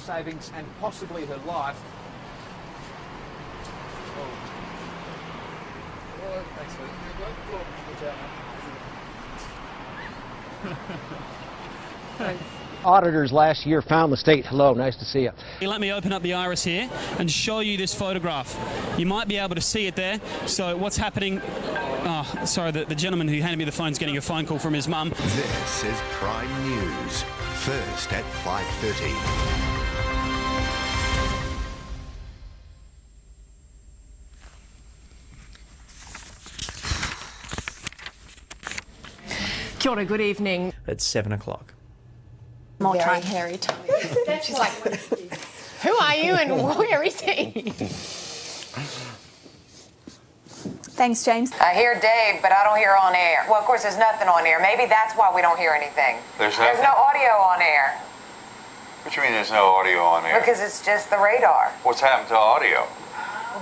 savings and possibly her life. Oh, thanks, Lee. Thanks. Auditors last year found the state. Hello, nice to see you. Let me open up the iris here and show you this photograph. You might be able to see it there. So what's happening? Oh, sorry, the gentleman who handed me the phone is getting a phone call from his mum. This is Prime News, first at 5:30. Kia ora, good evening. At 7 o'clock. More time. Hairy tummy. She's like, who are you and where is he? Thanks, James. I hear Dave, but I don't hear on air. Well, of course, there's nothing on air. Maybe that's why we don't hear anything. There's no audio on air. What do you mean there's no audio on air? Because it's just the radar. What's happened to audio?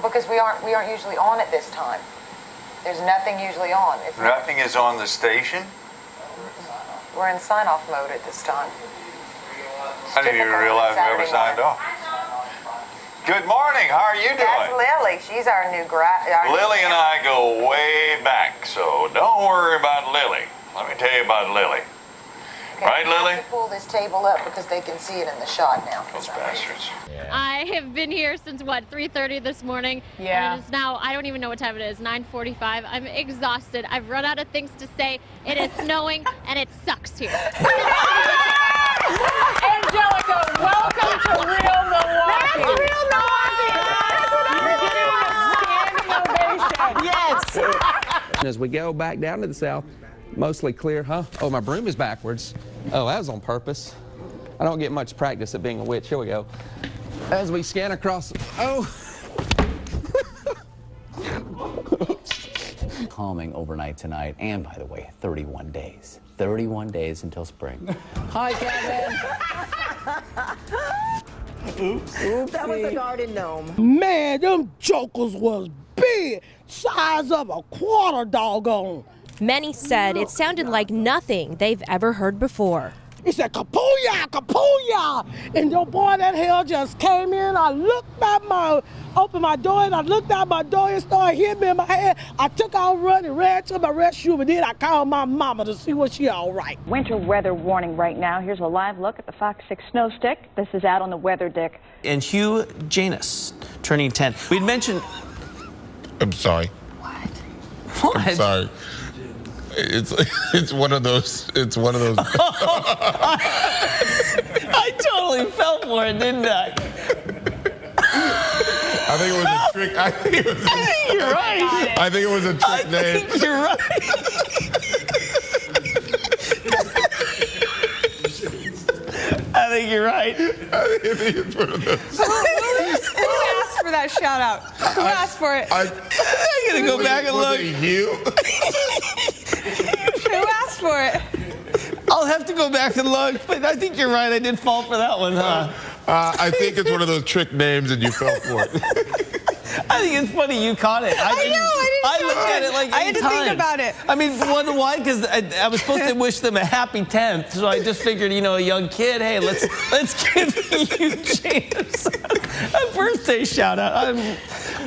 Because we aren't usually on at this time. There's nothing usually on. Nothing is on the station? We're in sign-off mode at this time. I didn't even realize we ever signed off. Good morning. How are you doing? That's Lily. She's our new Lily and I go way back, so don't worry about Lily. Let me tell you about Lily. Okay, right, Lily? I have to pull this table up because they can see it in the shot now. Those bastards. Yeah. I have been here since, what, 3:30 this morning? Yeah. And it is now, I don't even know what time it is, 9:45. I'm exhausted. I've run out of things to say. It is snowing, and it sucks here. Angelica, welcome to Real Milwaukee. That's Real Milwaukee. You're getting a standing ovation. Yes. As we go back down to the south, mostly clear, huh? Oh, my broom is backwards. Oh, that was on purpose. I don't get much practice at being a witch. Here we go. As we scan across, oh. Calming overnight tonight, and by the way, 31 days. 31 days until spring. Hi, Kevin. Oops. That was a garden gnome. Man, them jokers was big, size of a quarter doggone. Many said it sounded like nothing they've ever heard before. He said, kapooyah, kapooyah. And the boy, that hell just came in. I opened my door, and I looked out my door and started hitting me in my head. I took out running, ran to my rescue, but then I called my mama to see was she all right. Winter weather warning right now. Here's a live look at the Fox 6 snow stick. This is out on the weather dick. And Hugh Janus, turning 10. We'd mentioned... I'm sorry. What? I'm sorry. It's one of those. I totally fell for it, didn't I? I think it was a trick. I think you're right. I think it was a trick name. I think you're right. I think you're right. I think it's one of those. Who asked for that shout out? Who asked for it? I'm going to go back and look. Was it you? Who asked for it? I'll have to go back and look, but I think you're right. I did fall for that one, huh? I think it's one of those trick names and you fell for it. I think it's funny you caught it. I looked at it like 8 I had to think about it. I mean, why? Because I was supposed to wish them a happy 10th, so I just figured, you know, a young kid, hey, let's give you James a birthday shout out.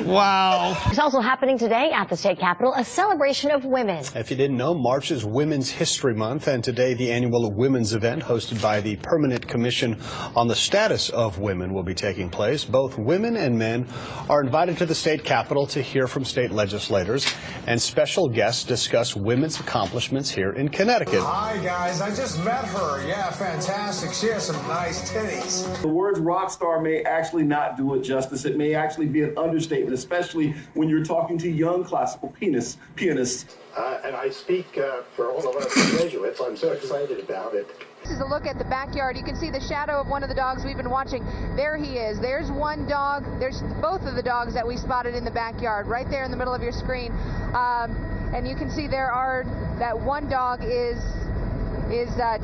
Wow. It's also happening today at the state capitol, a celebration of women. If you didn't know, March is Women's History Month, and today the annual women's event hosted by the Permanent Commission on the Status of Women will be taking place. Both women and men are invited to the state capitol to hear from state legislators, and special guests discuss women's accomplishments here in Connecticut. Hi, guys. I just met her. Yeah, fantastic. She has some nice titties. The words rock star may actually not do it justice. It may actually be an understatement, especially when you're talking to young classical pianists. And I speak for all of us Jesuits. I'm so excited about it. This is a look at the backyard. You can see the shadow of one of the dogs we've been watching. There he is. There's one dog. There's both of the dogs that we spotted in the backyard, right there in the middle of your screen. And you can see that one dog is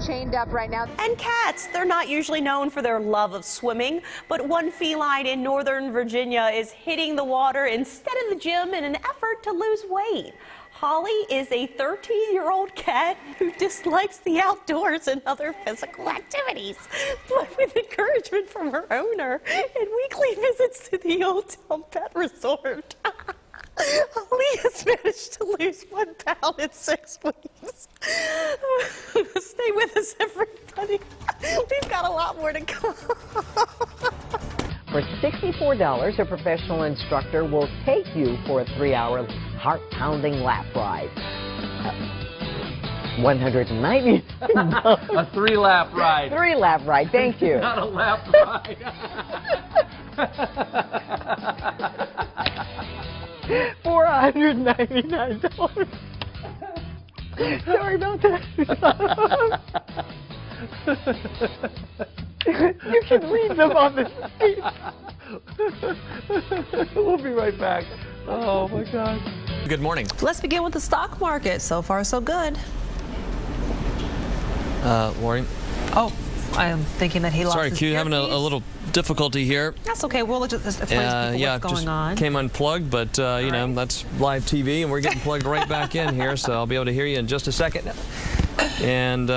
chained up right now. And cats, they're not usually known for their love of swimming, but one feline in Northern Virginia is hitting the water instead of the gym in an effort to lose weight. Holly is a 13-year-old cat who dislikes the outdoors and other physical activities, but with encouragement from her owner and weekly visits to the Old Town Pet Resort, Holly has managed to lose 1 pound in 6 weeks. Stay with us, everybody. We've got a lot more to come. For $64, a professional instructor will take you for a 3-hour heart-pounding lap ride. $190. A 3-lap ride. 3-lap ride, thank you. Not a lap ride. $499. Sorry about that. You can leave them on the seat. We'll be right back. Oh my God. Good morning. Let's begin with the stock market. So far, so good. Warren. Oh, I am thinking that he lost Sorry, his Q, having a little difficulty here. That's okay. We'll just explain to people what's going on. Came unplugged, but you know, that's live TV, and we're getting plugged right back in here, so I'll be able to hear you in just a second. And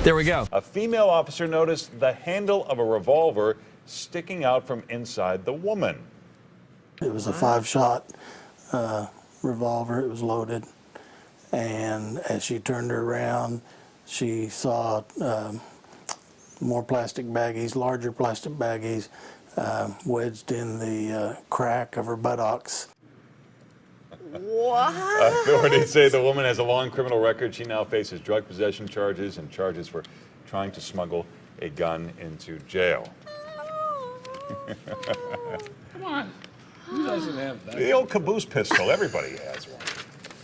there we go. A female officer noticed the handle of a revolver sticking out from inside the woman. It was a 5-shot revolver. It was loaded, and as she turned her around, she saw more plastic baggies, larger plastic baggies, wedged in the crack of her buttocks. What? Authorities say the woman has a long criminal record. She now faces drug possession charges and charges for trying to smuggle a gun into jail. Come on. Who doesn't have that? The old caboose pistol. Everybody has one.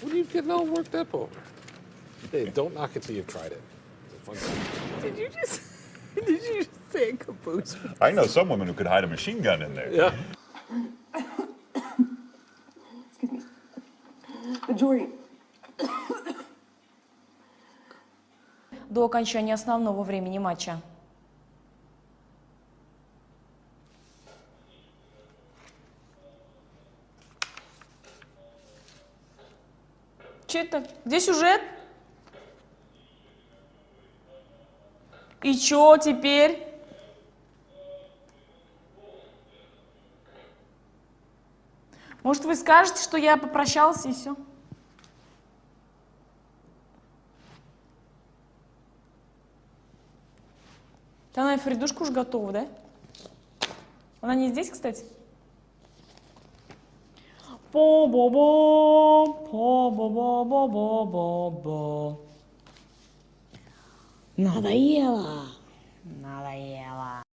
What are you getting all worked up over? Hey, don't knock it till you've tried it. It's a fun thing. Did you just say a caboose? I know some women who could hide a machine gun in there. Yeah. Джори. До окончания основного времени матча. Че это? Где сюжет? И чё теперь? Может, вы скажете, что я попрощался и все? Она и Фридушка уже готова, да? Она не здесь, кстати? По-бо-бо, по-бо-бо-бо-бо-бо. Надоело. Надоело.